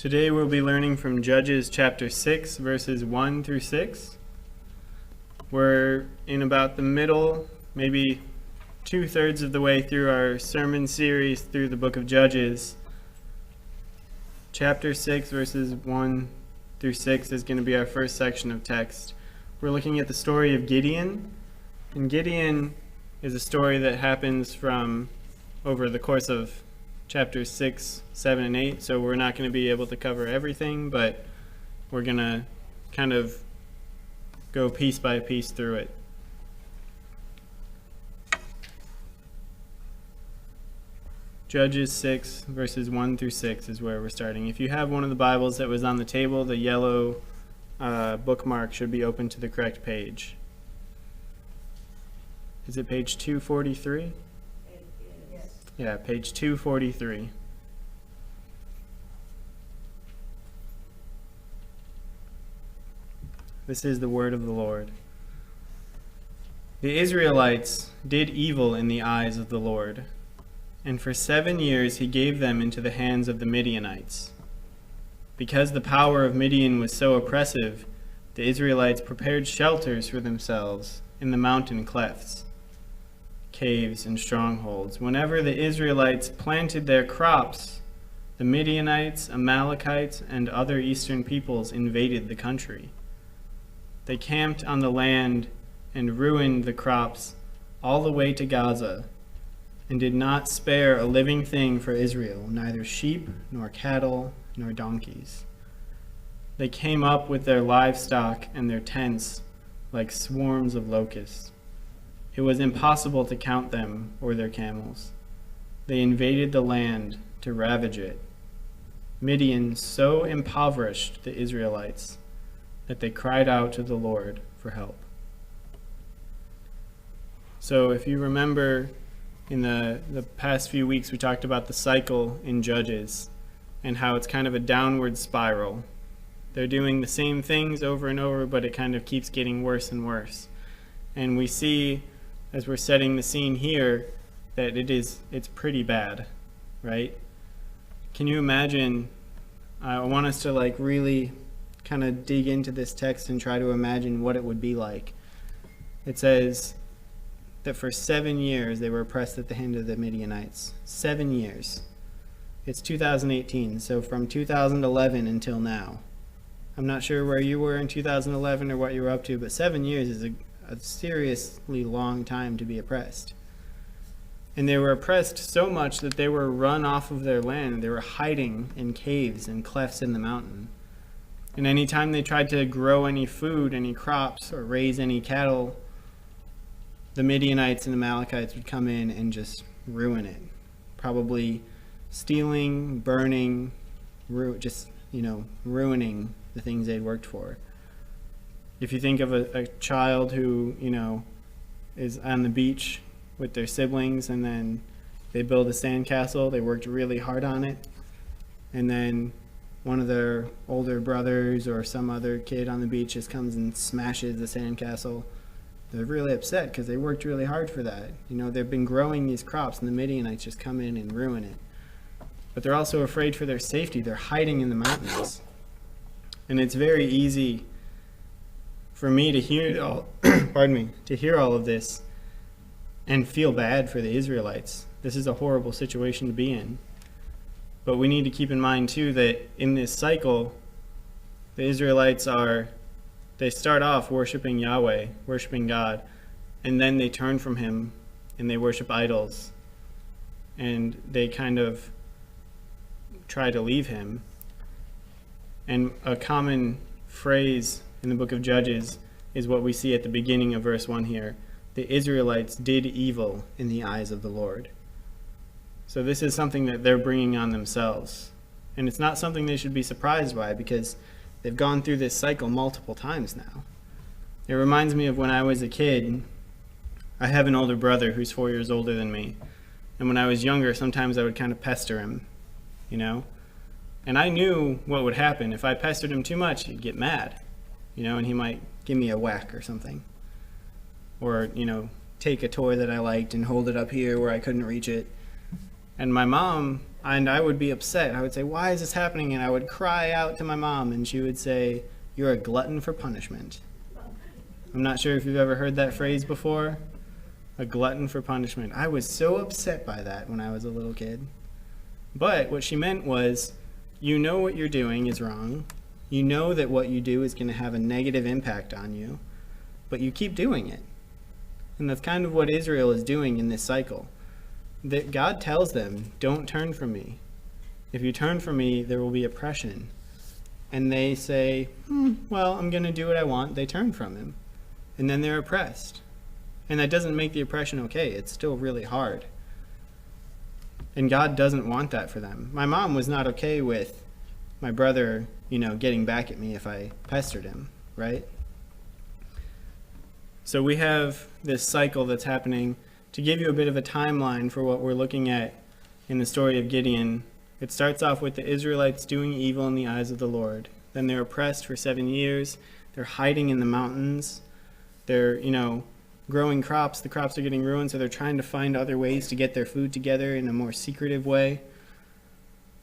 Today we'll be learning from Judges chapter 6, verses 1 through 6. We're in about the middle, maybe 2/3 of the way through our sermon series through the book of Judges. Chapter 6, verses 1 through 6 is going to be our first section of text. We're looking at the story of Gideon. And Gideon is a story that happens from over the course of chapters 6, 7, and 8, so we're not going to be able to cover everything, but we're going to kind of go piece by piece through it. Judges 6, verses 1 through 6 is where we're starting. If you have one of the Bibles that was on the table, the yellow bookmark should be open to the correct page. Is it page 243? Yeah, page 243. This is the word of the Lord. The Israelites did evil in the eyes of the Lord, and for 7 years he gave them into the hands of the Midianites. Because the power of Midian was so oppressive, the Israelites prepared shelters for themselves in the mountain clefts, caves, and strongholds. Whenever the Israelites planted their crops, the Midianites, Amalekites, and other eastern peoples invaded the country. They camped on the land and ruined the crops all the way to Gaza, and did not spare a living thing for Israel, neither sheep, nor cattle, nor donkeys. They came up with their livestock and their tents like swarms of locusts. It was impossible to count them or their camels. They invaded the land to ravage it. Midian so impoverished the Israelites that they cried out to the Lord for help. So if you remember, in the past few weeks we talked about the cycle in Judges and how it's kind of a downward spiral. They're doing the same things over and over, but it kind of keeps getting worse and worse. And we see, as we're setting the scene here, that it's pretty bad, right? Can you imagine? I want us to really kind of dig into this text and try to imagine what it would be like. It says that for 7 years they were oppressed at the hand of the Midianites. 7 years. It's 2018, so from 2011 until now. I'm not sure where you were in 2011 or what you were up to, but 7 years is a seriously long time to be oppressed. And they were oppressed so much that they were run off of their land. They were hiding in caves and clefts in the mountain. And any time they tried to grow any food, any crops, or raise any cattle, the Midianites and Amalekites would come in and just ruin it. Probably stealing, burning, ruining the things they'd worked for. If you think of a child who, is on the beach with their siblings and then they build a sandcastle, they worked really hard on it, and then one of their older brothers or some other kid on the beach just comes and smashes the sandcastle, they're really upset because they worked really hard for that. They've been growing these crops and the Midianites just come in and ruin it. But they're also afraid for their safety. They're hiding in the mountains. And it's very easy for me to hear all of this and feel bad for the Israelites. This is a horrible situation to be in. But we need to keep in mind too that in this cycle, the Israelites they start off worshiping Yahweh, worshiping God, and then they turn from him and they worship idols. And they kind of try to leave him. And a common phrase in the book of Judges is what we see at the beginning of verse 1 here. The Israelites did evil in the eyes of the Lord. So this is something that they're bringing on themselves. And it's not something they should be surprised by because they've gone through this cycle multiple times now. It reminds me of when I was a kid. I have an older brother who's 4 years older than me. And when I was younger, sometimes I would kind of pester him, And I knew what would happen. If I pestered him too much, he'd get mad, and he might give me a whack or something. Or, take a toy that I liked and hold it up here where I couldn't reach it. And my mom And I would be upset. I would say, why is this happening? And I would cry out to my mom, and she would say, you're a glutton for punishment. I'm not sure if you've ever heard that phrase before. A glutton for punishment. I was so upset by that when I was a little kid. But what she meant was, you know what you're doing is wrong. You know that what you do is going to have a negative impact on you, but you keep doing it. And that's kind of what Israel is doing in this cycle. That God tells them, don't turn from me. If you turn from me, there will be oppression. And they say, well, I'm going to do what I want. They turn from him. And then they're oppressed. And that doesn't make the oppression okay. It's still really hard. And God doesn't want that for them. My mom was not okay with my brother, getting back at me if I pestered him, right? So we have this cycle that's happening. To give you a bit of a timeline for what we're looking at in the story of Gideon, it starts off with the Israelites doing evil in the eyes of the Lord. Then they're oppressed for 7 years. They're hiding in the mountains. They're, growing crops. The crops are getting ruined, so they're trying to find other ways to get their food together in a more secretive way.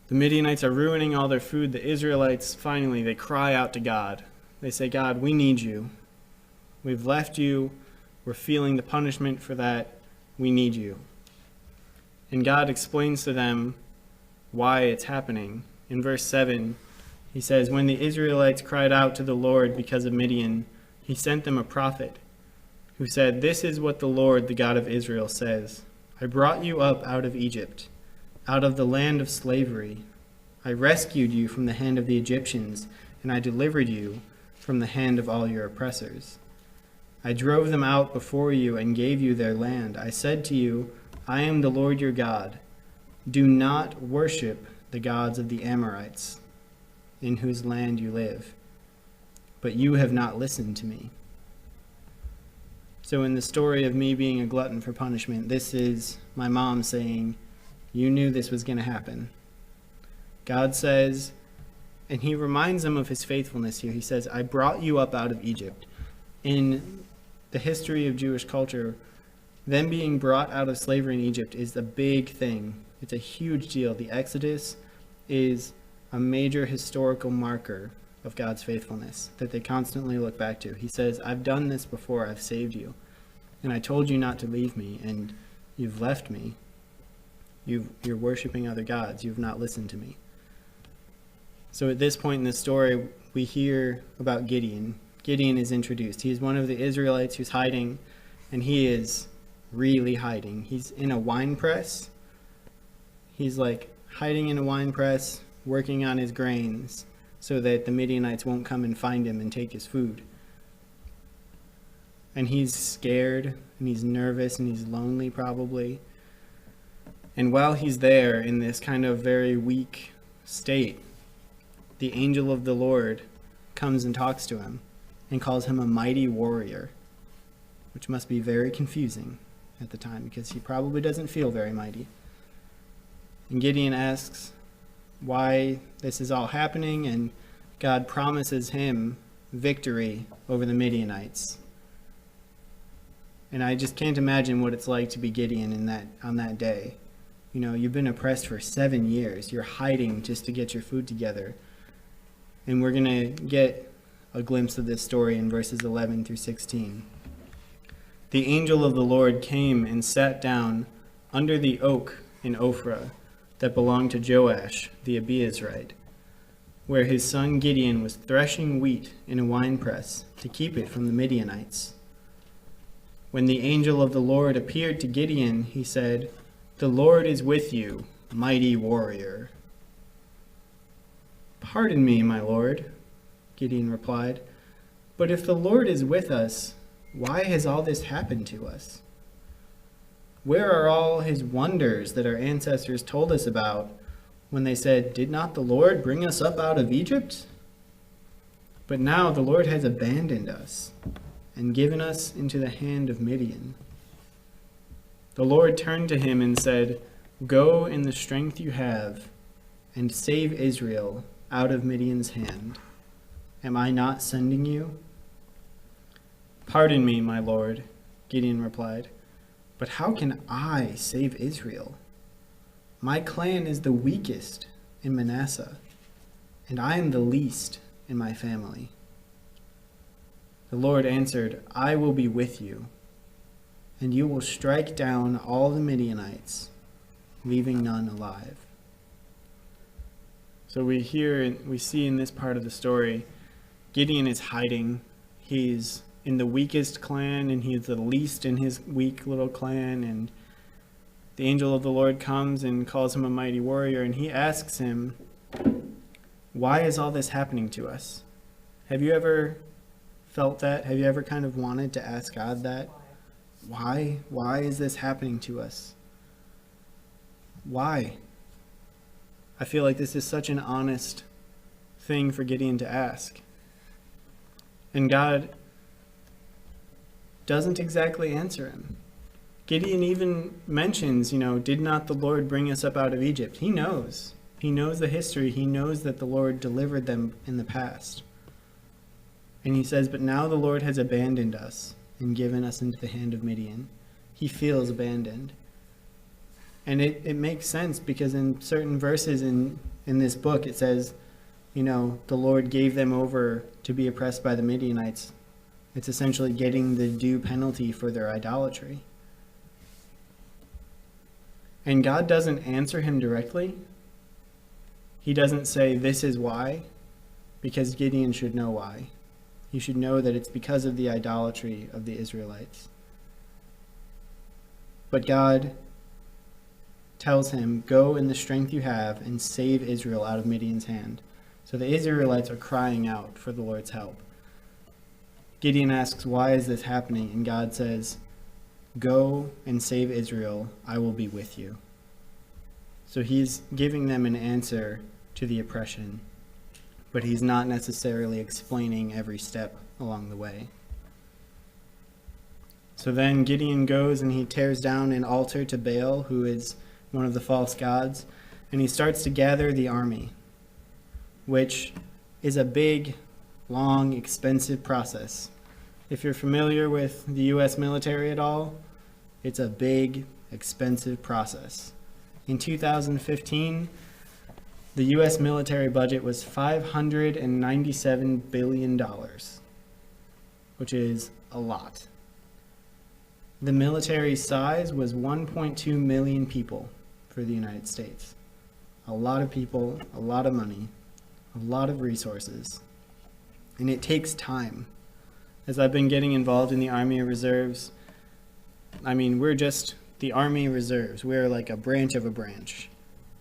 The Midianites are ruining all their food. The Israelites, finally, they cry out to God. They say, God, we need you. We've left you. We're feeling the punishment for that. We need you. And God explains to them why it's happening. In verse 7, he says, when the Israelites cried out to the Lord because of Midian, he sent them a prophet who said, this is what the Lord, the God of Israel, says. I brought you up out of Egypt, out of the land of slavery. I rescued you from the hand of the Egyptians, and I delivered you from the hand of all your oppressors. I drove them out before you and gave you their land. I said to you, I am the Lord your God. Do not worship the gods of the Amorites, in whose land you live. But you have not listened to me. So in the story of me being a glutton for punishment, this is my mom saying, you knew this was going to happen. God says, and he reminds them of his faithfulness here. He says, I brought you up out of Egypt. In the history of Jewish culture, them being brought out of slavery in Egypt is a big thing. It's a huge deal. The Exodus is a major historical marker of God's faithfulness that they constantly look back to. He says, I've done this before. I've saved you. And I told you not to leave me, and you've left me. You're worshiping other gods. You've not listened to me. So at this point in the story, we hear about Gideon. Gideon is introduced. He's one of the Israelites who's hiding, and he is really hiding. He's in a wine press. He's like hiding in a wine press, working on his grains so that the Midianites won't come and find him and take his food. And he's scared, and he's nervous, and he's lonely probably. And while he's there in this kind of very weak state, the angel of the Lord comes and talks to him and calls him a mighty warrior, which must be very confusing at the time because he probably doesn't feel very mighty. And Gideon asks why this is all happening, and God promises him victory over the Midianites. And I just can't imagine what it's like to be Gideon on that day. You've been oppressed for 7 years. You're hiding just to get your food together. And we're going to get a glimpse of this story in verses 11 through 16. The angel of the Lord came and sat down under the oak in Ophrah that belonged to Joash the Abiezrite, where his son Gideon was threshing wheat in a winepress to keep it from the Midianites. When the angel of the Lord appeared to Gideon, he said, the Lord is with you, mighty warrior. Pardon me, my lord, Gideon replied, but if the Lord is with us, why has all this happened to us? Where are all his wonders that our ancestors told us about when they said, did not the Lord bring us up out of Egypt? But now the Lord has abandoned us and given us into the hand of Midian. The Lord turned to him and said, go in the strength you have and save Israel out of Midian's hand. Am I not sending you? Pardon me, my lord, Gideon replied, but how can I save Israel? My clan is the weakest in Manasseh, and I am the least in my family. The Lord answered, I will be with you, and you will strike down all the Midianites, leaving none alive. So we see in this part of the story, Gideon is hiding. He's in the weakest clan, and he's the least in his weak little clan, and the angel of the Lord comes and calls him a mighty warrior, and he asks him, why is all this happening to us? Have you ever felt that? Have you ever kind of wanted to ask God that? Why? Why is this happening to us? Why? I feel like this is such an honest thing for Gideon to ask. And God doesn't exactly answer him. Gideon even mentions, did not the Lord bring us up out of Egypt? He knows. He knows the history. He knows that the Lord delivered them in the past. And he says, but now the Lord has abandoned us and given us into the hand of Midian. He feels abandoned. And it makes sense because in certain verses in this book, it says, the Lord gave them over to be oppressed by the Midianites. It's essentially getting the due penalty for their idolatry. And God doesn't answer him directly. He doesn't say, this is why, because Gideon should know why. He should know that it's because of the idolatry of the Israelites. But God tells him, go in the strength you have and save Israel out of Midian's hand. So the Israelites are crying out for the Lord's help. Gideon asks, why is this happening? And God says, go and save Israel. I will be with you. So he's giving them an answer to the oppression, but he's not necessarily explaining every step along the way. So then Gideon goes and he tears down an altar to Baal, who is one of the false gods, and he starts to gather the army, which is a big, long, expensive process. If you're familiar with the U.S. military at all, it's a big, expensive process. In 2015, the U.S. military budget was $597 billion, which is a lot. The military size was 1.2 million people for the United States. A lot of people, a lot of money, a lot of resources, and it takes time. As I've been getting involved in the Army Reserves, we're just the Army Reserves. We're like a branch of a branch.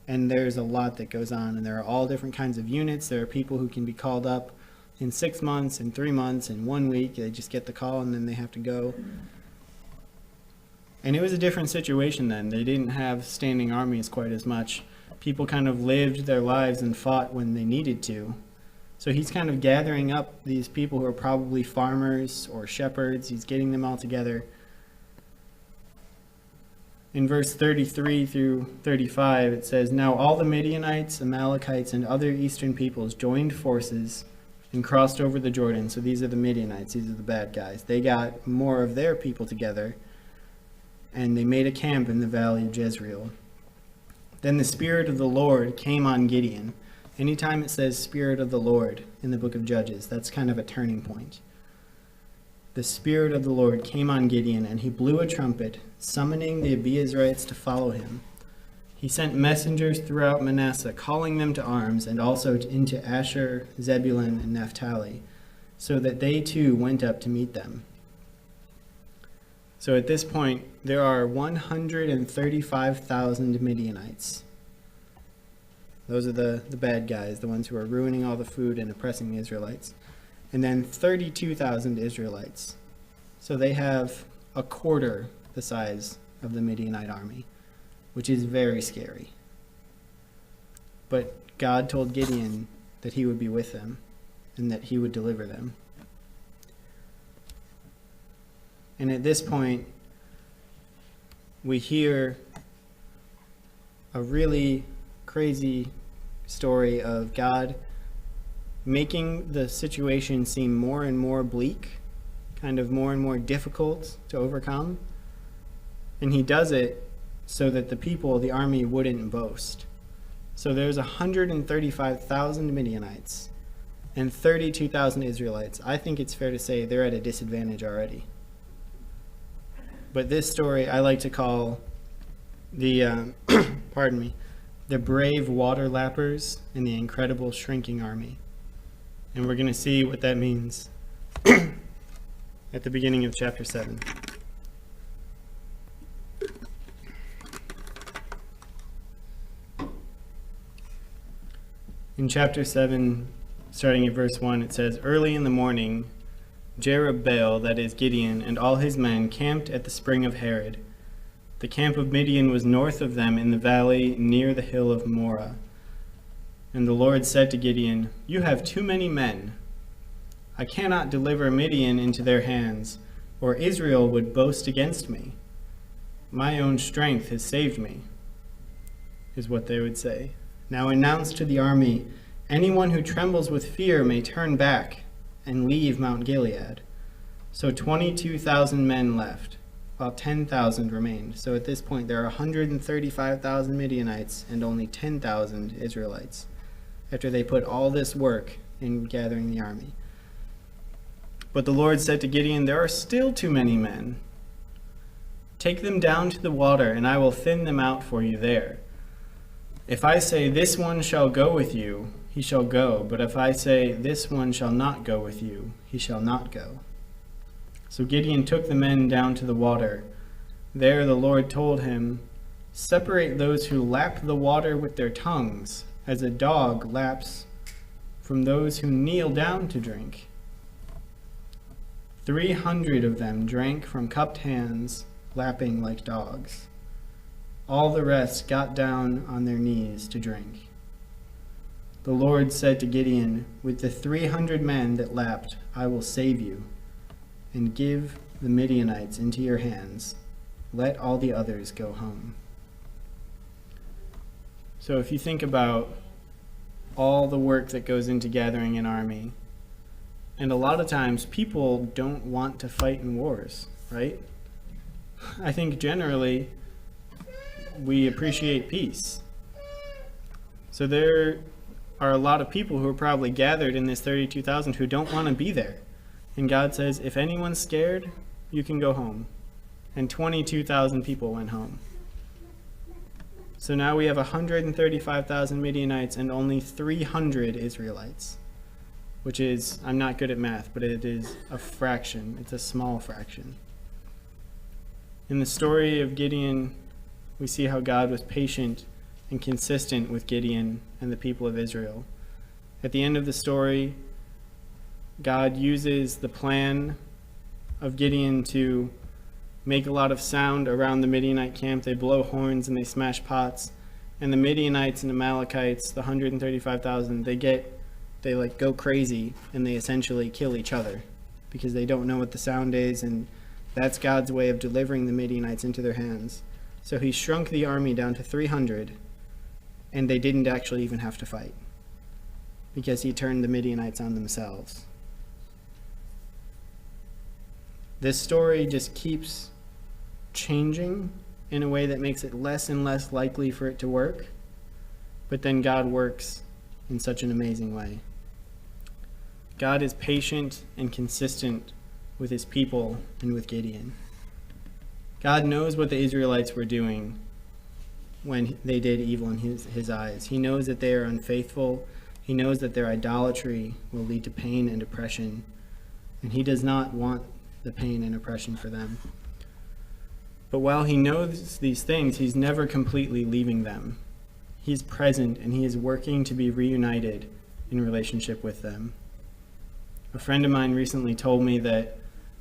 And there's a lot that goes on, and there are all different kinds of units. There are people who can be called up in 6 months, in 3 months, in 1 week. They just get the call and then they have to go. And it was a different situation then. They didn't have standing armies quite as much. People kind of lived their lives and fought when they needed to. So he's kind of gathering up these people who are probably farmers or shepherds. He's getting them all together. In verse 33 through 35, it says, now all the Midianites, Amalekites, and other eastern peoples joined forces and crossed over the Jordan. So these are the Midianites. These are the bad guys. They got more of their people together, and they made a camp in the valley of Jezreel. Then the Spirit of the Lord came on Gideon. Anytime it says Spirit of the Lord in the book of Judges, that's kind of a turning point. The Spirit of the Lord came on Gideon, and he blew a trumpet, summoning the Abiezrites to follow him. He sent messengers throughout Manasseh, calling them to arms, and also into Asher, Zebulun, and Naphtali, so that they too went up to meet them. So at this point, there are 135,000 Midianites. Those are the bad guys, the ones who are ruining all the food and oppressing the Israelites. And then 32,000 Israelites. So they have a quarter the size of the Midianite army, which is very scary. But God told Gideon that he would be with them and that he would deliver them. And at this point, we hear a really crazy story of God making the situation seem more and more bleak, kind of more and more difficult to overcome. And he does it so that the people, the army, wouldn't boast. So there's 135,000 Midianites and 32,000 Israelites. I think it's fair to say they're at a disadvantage already. But this story I like to call the, the brave water lappers and the incredible shrinking army. And we're going to see what that means at the beginning of chapter 7. In chapter 7, starting at verse 1, it says, "Early in the morning, Jerubbaal, that is Gideon, and all his men camped at the spring of Harod. The camp of Midian was north of them in the valley near the hill of Morah. And the Lord said to Gideon, 'You have too many men. I cannot deliver Midian into their hands, or Israel would boast against me. My own strength has saved me,' is what they would say. 'Now announce to the army, anyone who trembles with fear may turn back and leave Mount Gilead.' So 22,000 men left, while 10,000 remained. So at this point, there are 135,000 Midianites and only 10,000 Israelites, after they put all this work in gathering the army. But the Lord said to Gideon, 'There are still too many men. Take them down to the water, and I will thin them out for you there. If I say, this one shall go with you, he shall go. But if I say, this one shall not go with you, he shall not go.' So Gideon took the men down to the water. There the Lord told him, 'Separate those who lap the water with their tongues, as a dog laps, from those who kneel down to drink.' 300 of them drank from cupped hands, lapping like dogs. All the rest got down on their knees to drink. The Lord said to Gideon, 'With the 300 men that lapped, I will save you, and give the Midianites into your hands. Let all the others go home.'" So if you think about all the work that goes into gathering an army, and a lot of times people don't want to fight in wars, right? I think generally we appreciate peace. So there are a lot of people who are probably gathered in this 32,000 who don't want to be there. And God says, if anyone's scared, you can go home. And 22,000 people went home. So now we have 135,000 Midianites and only 300 Israelites, which is, I'm not good at math, but it is a fraction. It's a small fraction. In the story of Gideon, we see how God was patient and consistent with Gideon and the people of Israel. At the end of the story, God uses the plan of Gideon to make a lot of sound around the Midianite camp. They blow horns and they smash pots. And the Midianites and Amalekites, the 135,000, they go crazy and they essentially kill each other because they don't know what the sound is, and that's God's way of delivering the Midianites into their hands. So he shrunk the army down to 300, and they didn't actually even have to fight because he turned the Midianites on themselves. This story just keeps changing in a way that makes it less and less likely for it to work, but then God works in such an amazing way. God is patient and consistent with his people and with Gideon. God knows what the Israelites were doing when they did evil in his eyes. He knows that they are unfaithful. He knows that their idolatry will lead to pain and oppression, and he does not want the pain and oppression for them. But while he knows these things, he's never completely leaving them. He's present and he is working to be reunited in relationship with them. A friend of mine recently told me that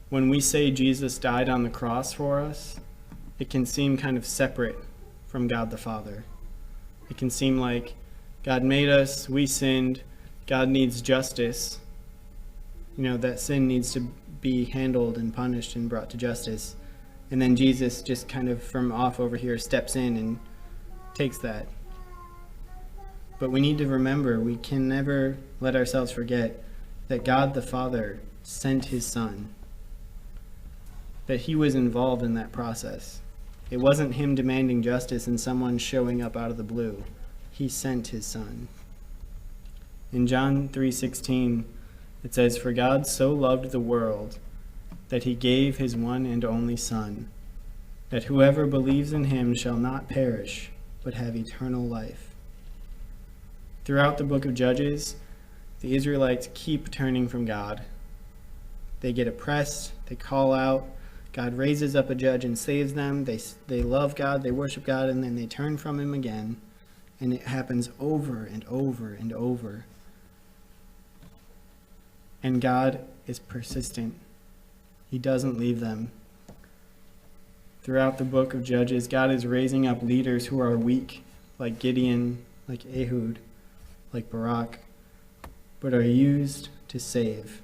when we say Jesus died on the cross for us, it can seem kind of separate from God the Father. It can seem like God made us, we sinned, God needs justice. That sin needs to be handled and punished and brought to justice. And then Jesus just kind of from off over here steps in and takes that. But we need to remember, we can never let ourselves forget that God the Father sent his Son, that he was involved in that process. It wasn't him demanding justice and someone showing up out of the blue. He sent his son. In John 3:16, it says, "For God so loved the world that he gave his one and only Son, that whoever believes in him shall not perish, but have eternal life." Throughout the book of Judges, the Israelites keep turning from God. They get oppressed, they call out, God raises up a judge and saves them, they love God, they worship God, and then they turn from him again, and it happens over and over and over. And God is persistent. He doesn't leave them. Throughout the book of Judges, God is raising up leaders who are weak, like Gideon, like Ehud, like Barak, but are used to save.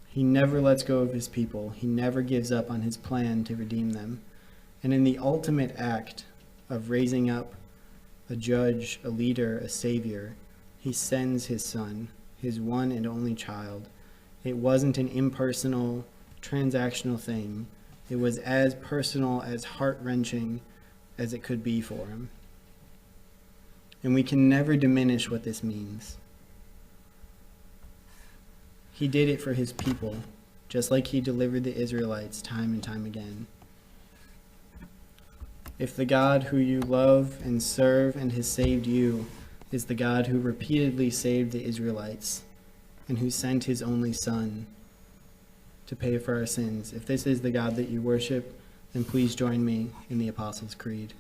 He never lets go of his people. He never gives up on his plan to redeem them. And in the ultimate act of raising up a judge, a leader, a savior, he sends his son, his one and only child. It wasn't an impersonal, transactional thing. It was as personal, as heart-wrenching as it could be for him. And we can never diminish what this means. He did it for his people, just like he delivered the Israelites time and time again. If the God who you love and serve and has saved you is the God who repeatedly saved the Israelites and who sent his only Son to pay for our sins, if this is the God that you worship, then please join me in the Apostles' Creed.